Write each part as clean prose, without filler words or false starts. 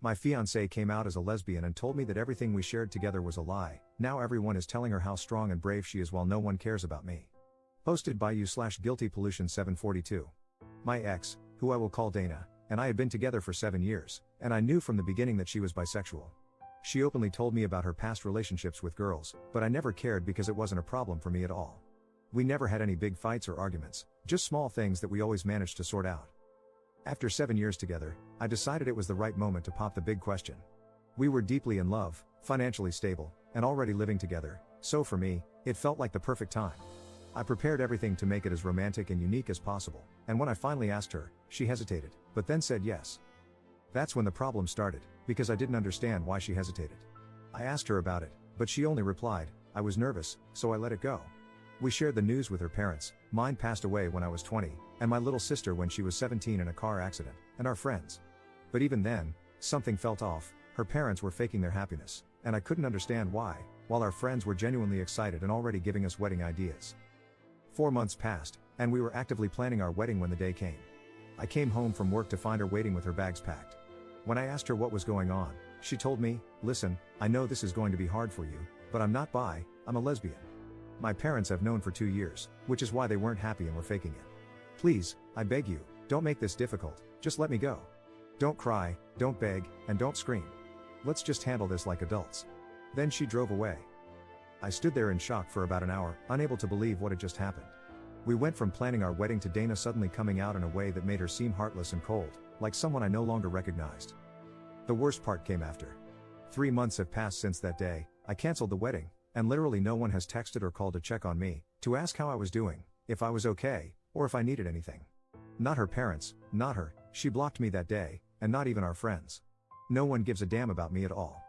My fiancé came out as a lesbian and told me that everything we shared together was a lie. Now everyone is telling her how strong and brave she is while no one cares about me. Posted by you/guiltypollution742. My ex, who I will call Dana, and I had been together for 7 years, and I knew from the beginning that she was bisexual. She openly told me about her past relationships with girls, but I never cared because it wasn't a problem for me at all. We never had any big fights or arguments, just small things that we always managed to sort out. After 7 years together, I decided it was the right moment to pop the big question. We were deeply in love, financially stable, and already living together, so for me, it felt like the perfect time. I prepared everything to make it as romantic and unique as possible, and when I finally asked her, she hesitated, but then said yes. That's when the problem started, because I didn't understand why she hesitated. I asked her about it, but she only replied, "I was nervous, so I let it go." We shared the news with her parents. Mine passed away when I was 20, and my little sister when she was 17 in a car accident, and our friends. But even then, something felt off. Her parents were faking their happiness, and I couldn't understand why, while our friends were genuinely excited and already giving us wedding ideas. 4 months passed, and we were actively planning our wedding when the day came. I came home from work to find her waiting with her bags packed. When I asked her what was going on, she told me, "Listen, I know this is going to be hard for you, but I'm not bi, I'm a lesbian. My parents have known for 2 years, which is why they weren't happy and were faking it. Please, I beg you, don't make this difficult, just let me go. Don't cry, don't beg, and don't scream. Let's just handle this like adults." Then she drove away. I stood there in shock for about an hour, unable to believe what had just happened. We went from planning our wedding to Dana suddenly coming out in a way that made her seem heartless and cold, like someone I no longer recognized. The worst part came after. 3 months have passed since that day. I canceled the wedding, and literally no one has texted or called to check on me, to ask how I was doing, if I was okay, or if I needed anything. Not her parents, not her, she blocked me that day, and not even our friends. No one gives a damn about me at all.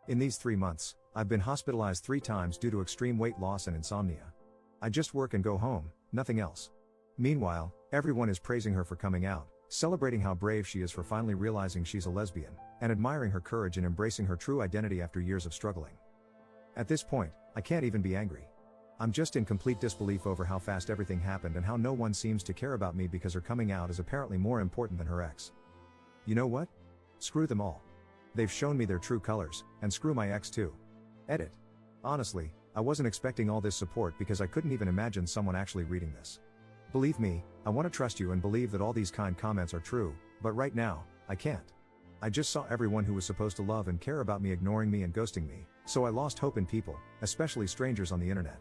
In these 3 months, I've been hospitalized 3 times due to extreme weight loss and insomnia. I just work and go home, nothing else. Meanwhile, everyone is praising her for coming out, celebrating how brave she is for finally realizing she's a lesbian, and admiring her courage in embracing her true identity after years of struggling. At this point, I can't even be angry. I'm just in complete disbelief over how fast everything happened and how no one seems to care about me because her coming out is apparently more important than her ex. You know what? Screw them all. They've shown me their true colors, and screw my ex too. Edit. Honestly, I wasn't expecting all this support because I couldn't even imagine someone actually reading this. Believe me, I want to trust you and believe that all these kind comments are true, but right now, I can't. I just saw everyone who was supposed to love and care about me ignoring me and ghosting me, so I lost hope in people, especially strangers on the internet.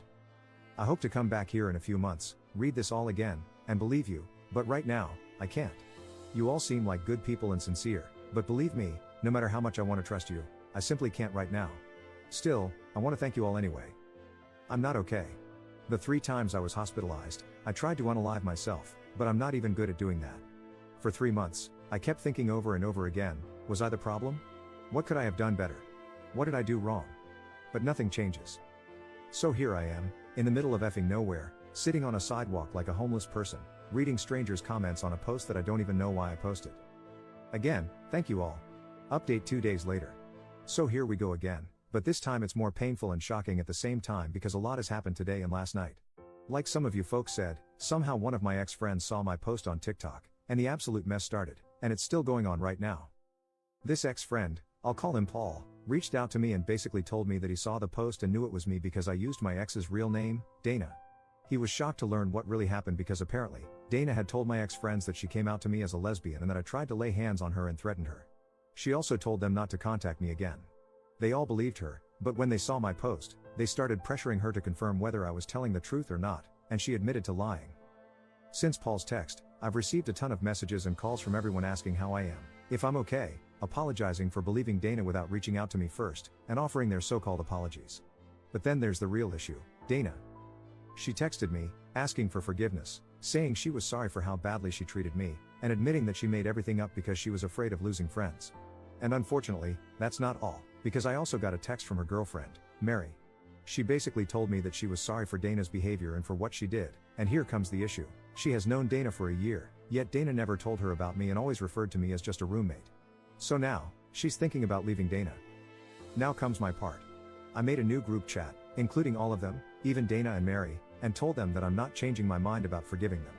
I hope to come back here in a few months, read this all again, and believe you, but right now, I can't. You all seem like good people and sincere, but believe me, no matter how much I want to trust you, I simply can't right now. Still, I want to thank you all anyway. I'm not okay. The 3 times I was hospitalized, I tried to unalive myself, but I'm not even good at doing that. For 3 months, I kept thinking over and over again, was I the problem? What could I have done better? What did I do wrong? But nothing changes. So here I am, in the middle of effing nowhere, sitting on a sidewalk like a homeless person, reading strangers' comments on a post that I don't even know why I posted. Again, thank you all. Update 2 days later. So here we go again, but this time it's more painful and shocking at the same time because a lot has happened today and last night. Like some of you folks said, somehow one of my ex-friends saw my post on TikTok, and the absolute mess started, and it's still going on right now. This ex-friend, I'll call him Paul, reached out to me and basically told me that he saw the post and knew it was me because I used my ex's real name, Dana. He was shocked to learn what really happened because apparently, Dana had told my ex-friends that she came out to me as a lesbian and that I tried to lay hands on her and threatened her. She also told them not to contact me again. They all believed her, but when they saw my post, they started pressuring her to confirm whether I was telling the truth or not, and she admitted to lying. Since Paul's text, I've received a ton of messages and calls from everyone asking how I am, if I'm okay, apologizing for believing Dana without reaching out to me first, and offering their so-called apologies. But then there's the real issue, Dana. She texted me, asking for forgiveness, saying she was sorry for how badly she treated me, and admitting that she made everything up because she was afraid of losing friends. And unfortunately, that's not all, because I also got a text from her girlfriend, Mary. She basically told me that she was sorry for Dana's behavior and for what she did, and here comes the issue. She has known Dana for a year, yet Dana never told her about me and always referred to me as just a roommate. So now, she's thinking about leaving Dana. Now comes my part. I made a new group chat, including all of them, even Dana and Mary, and told them that I'm not changing my mind about forgiving them.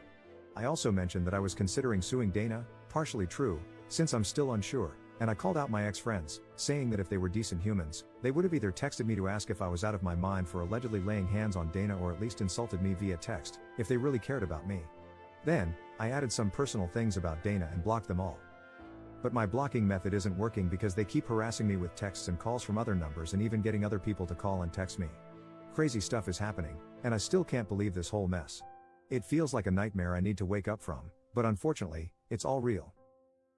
I also mentioned that I was considering suing Dana, partially true, since I'm still unsure, and I called out my ex-friends, saying that if they were decent humans, they would have either texted me to ask if I was out of my mind for allegedly laying hands on Dana or at least insulted me via text, if they really cared about me. Then, I added some personal things about Dana and blocked them all. But my blocking method isn't working because they keep harassing me with texts and calls from other numbers and even getting other people to call and text me. Crazy stuff is happening, and I still can't believe this whole mess. It feels like a nightmare I need to wake up from, but unfortunately, it's all real.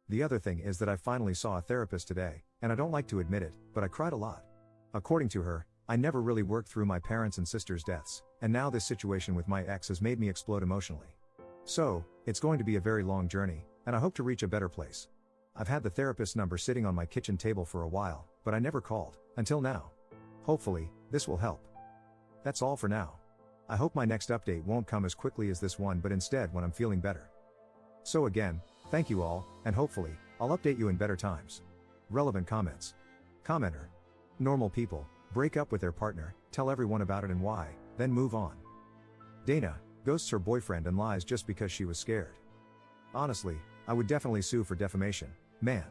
The other thing is that I finally saw a therapist today, and I don't like to admit it, but I cried a lot. According to her, I never really worked through my parents' and sisters' deaths, and now this situation with my ex has made me explode emotionally. So, it's going to be a very long journey, and I hope to reach a better place. I've had the therapist's number sitting on my kitchen table for a while, but I never called, until now. Hopefully, this will help. That's all for now. I hope my next update won't come as quickly as this one but instead when I'm feeling better. So again, thank you all, and hopefully, I'll update you in better times. Relevant comments. Commenter. Normal people, break up with their partner, tell everyone about it and why, then move on. Dana, ghosts her boyfriend and lies just because she was scared. Honestly, I would definitely sue for defamation, man.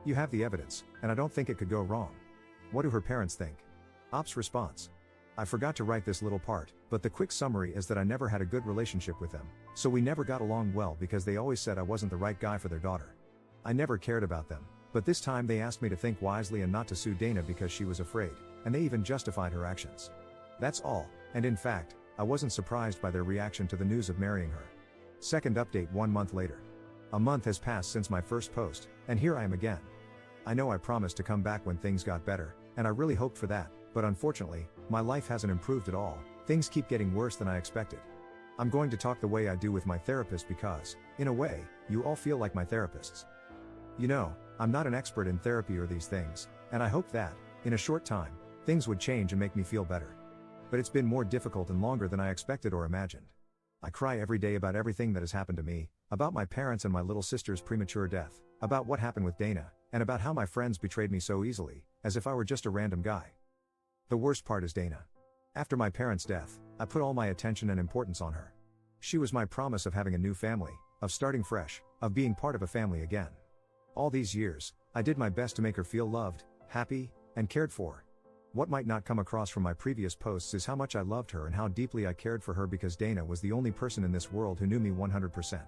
You have the evidence, and I don't think it could go wrong. What do her parents think? Ops response. I forgot to write this little part, but the quick summary is that I never had a good relationship with them, so we never got along well because they always said I wasn't the right guy for their daughter. I never cared about them, but this time they asked me to think wisely and not to sue Dana because she was afraid, and they even justified her actions. That's all, and in fact, I wasn't surprised by their reaction to the news of marrying her. Second update 1 month later. A month has passed since my first post, and here I am again. I know I promised to come back when things got better, and I really hoped for that, but unfortunately, my life hasn't improved at all. Things keep getting worse than I expected. I'm going to talk the way I do with my therapist because, in a way, you all feel like my therapists. You know, I'm not an expert in therapy or these things, and I hoped that, in a short time, things would change and make me feel better. But it's been more difficult and longer than I expected or imagined. I cry every day about everything that has happened to me, about my parents and my little sister's premature death, about what happened with Dana, and about how my friends betrayed me so easily, as if I were just a random guy. The worst part is Dana. After my parents' death, I put all my attention and importance on her. She was my promise of having a new family, of starting fresh, of being part of a family again. All these years, I did my best to make her feel loved, happy, and cared for. What might not come across from my previous posts is how much I loved her and how deeply I cared for her because Dana was the only person in this world who knew me 100%.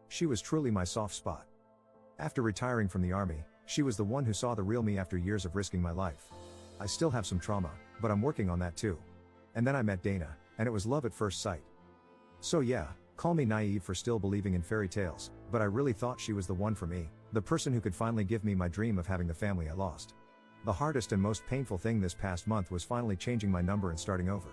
She was truly my soft spot. After retiring from the army, she was the one who saw the real me after years of risking my life. I still have some trauma, but I'm working on that too. And then I met Dana, and it was love at first sight. So yeah, call me naive for still believing in fairy tales, but I really thought she was the one for me, the person who could finally give me my dream of having the family I lost. The hardest and most painful thing this past month was finally changing my number and starting over.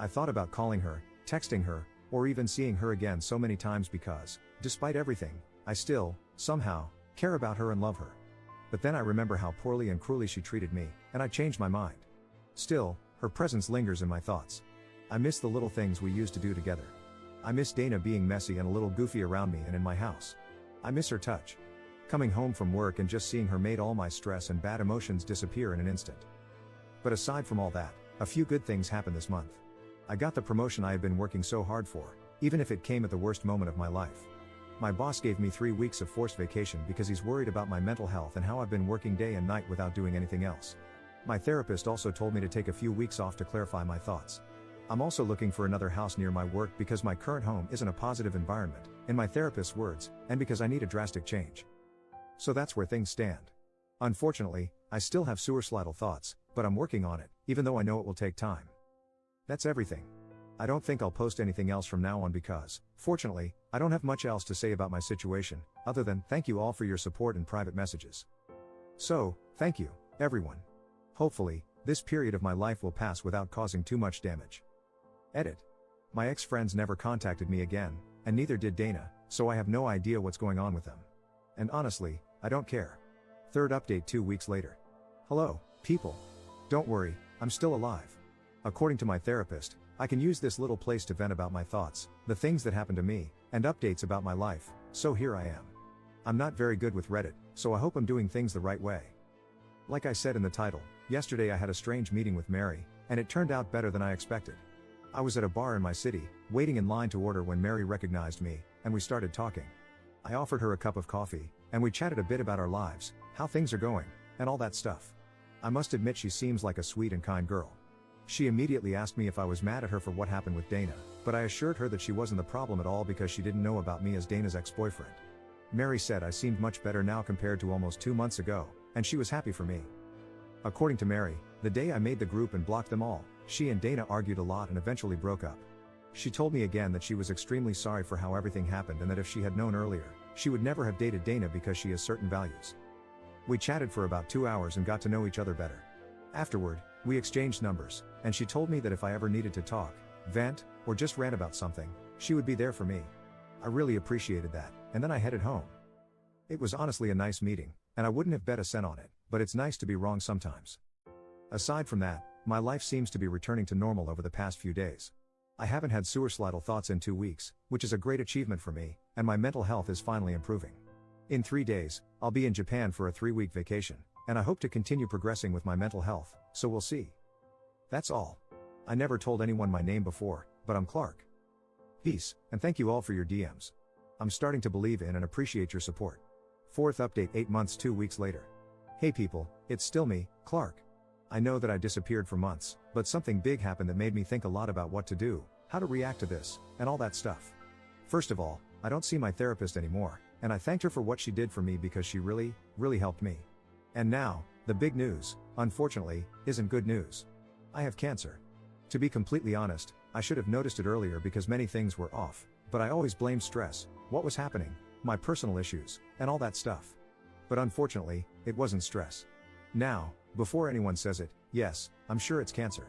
I thought about calling her, texting her, or even seeing her again so many times because, despite everything, I still, somehow, care about her and love her. But then I remember how poorly and cruelly she treated me, and I changed my mind. Still, her presence lingers in my thoughts. I miss the little things we used to do together. I miss Dana being messy and a little goofy around me and in my house. I miss her touch. Coming home from work and just seeing her made all my stress and bad emotions disappear in an instant. But aside from all that, a few good things happened this month. I got the promotion I had been working so hard for, even if it came at the worst moment of my life. My boss gave me 3 weeks of forced vacation because he's worried about my mental health and how I've been working day and night without doing anything else. My therapist also told me to take a few weeks off to clarify my thoughts. I'm also looking for another house near my work because my current home isn't a positive environment, in my therapist's words, and because I need a drastic change. So that's where things stand. Unfortunately, I still have suicidal thoughts, but I'm working on it, even though I know it will take time. That's everything. I don't think I'll post anything else from now on because, fortunately, I don't have much else to say about my situation, other than thank you all for your support and private messages. So, thank you, everyone. Hopefully, this period of my life will pass without causing too much damage. Edit. My ex-friends never contacted me again, and neither did Dana, so I have no idea what's going on with them. And honestly, I don't care. Third update 2 weeks later. Hello, people. Don't worry, I'm still alive. According to my therapist, I can use this little place to vent about my thoughts, the things that happened to me, and updates about my life, so here I am. I'm not very good with Reddit, so I hope I'm doing things the right way. Like I said in the title, yesterday I had a strange meeting with Mary, and it turned out better than I expected. I was at a bar in my city, waiting in line to order when Mary recognized me, and we started talking. I offered her a cup of coffee, and we chatted a bit about our lives, how things are going, and all that stuff. I must admit she seems like a sweet and kind girl. She immediately asked me if I was mad at her for what happened with Dana, but I assured her that she wasn't the problem at all because she didn't know about me as Dana's ex-boyfriend. Mary said I seemed much better now compared to almost 2 months ago, and she was happy for me. According to Mary, the day I made the group and blocked them all, she and Dana argued a lot and eventually broke up. She told me again that she was extremely sorry for how everything happened and that if she had known earlier, she would never have dated Dana because she has certain values. We chatted for about 2 hours and got to know each other better. Afterward, we exchanged numbers, and she told me that if I ever needed to talk, vent, or just rant about something, she would be there for me. I really appreciated that, and then I headed home. It was honestly a nice meeting, and I wouldn't have bet a cent on it, but it's nice to be wrong sometimes. Aside from that, my life seems to be returning to normal over the past few days. I haven't had suicidal thoughts in 2 weeks, which is a great achievement for me, and my mental health is finally improving. In 3 days, I'll be in Japan for a 3-week vacation, and I hope to continue progressing with my mental health, so we'll see. That's all. I never told anyone my name before, but I'm Clark. Peace, and thank you all for your DMs. I'm starting to believe in and appreciate your support. 4th update 8 months 2 weeks later. Hey people, it's still me, Clark. I know that I disappeared for months, but something big happened that made me think a lot about what to do, how to react to this, and all that stuff. First of all, I don't see my therapist anymore, and I thanked her for what she did for me because she really helped me. And now, the big news, unfortunately, isn't good news. I have cancer. To be completely honest, I should have noticed it earlier because many things were off, but I always blamed stress, what was happening, my personal issues, and all that stuff. But unfortunately, it wasn't stress. Now, before anyone says it, yes, I'm sure it's cancer.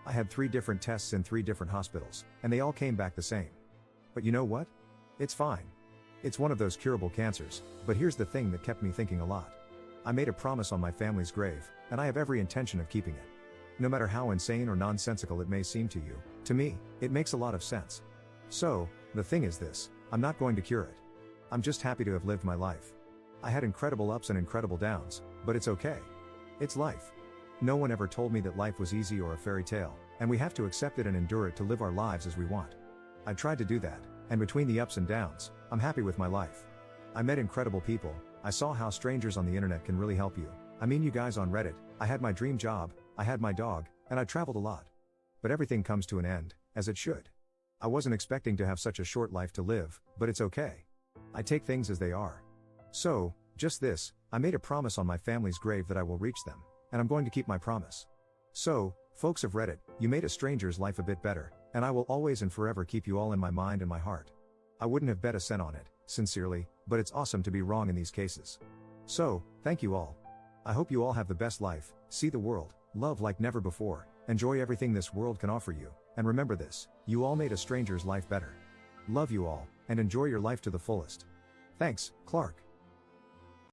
I had 3 different tests in 3 different hospitals, and they all came back the same. But you know what? It's fine. It's one of those curable cancers, but here's the thing that kept me thinking a lot. I made a promise on my family's grave, and I have every intention of keeping it. No matter how insane or nonsensical it may seem to you, to me, it makes a lot of sense. So, the thing is this, I'm not going to cure it. I'm just happy to have lived my life. I had incredible ups and incredible downs, but it's okay. It's life. No one ever told me that life was easy or a fairy tale, and we have to accept it and endure it to live our lives as we want. I tried to do that, and between the ups and downs, I'm happy with my life. I met incredible people, I saw how strangers on the internet can really help you. I mean you guys on Reddit, I had my dream job, I had my dog, and I traveled a lot. But everything comes to an end, as it should. I wasn't expecting to have such a short life to live, but it's okay. I take things as they are. So, just this, I made a promise on my family's grave that I will reach them, and I'm going to keep my promise. So, folks of Reddit, you made a stranger's life a bit better, and I will always and forever keep you all in my mind and my heart. I wouldn't have bet a cent on it, sincerely, but it's awesome to be wrong in these cases. So, thank you all. I hope you all have the best life, see the world, love like never before, enjoy everything this world can offer you, and remember this, you all made a stranger's life better. Love you all, and enjoy your life to the fullest. Thanks, Clark.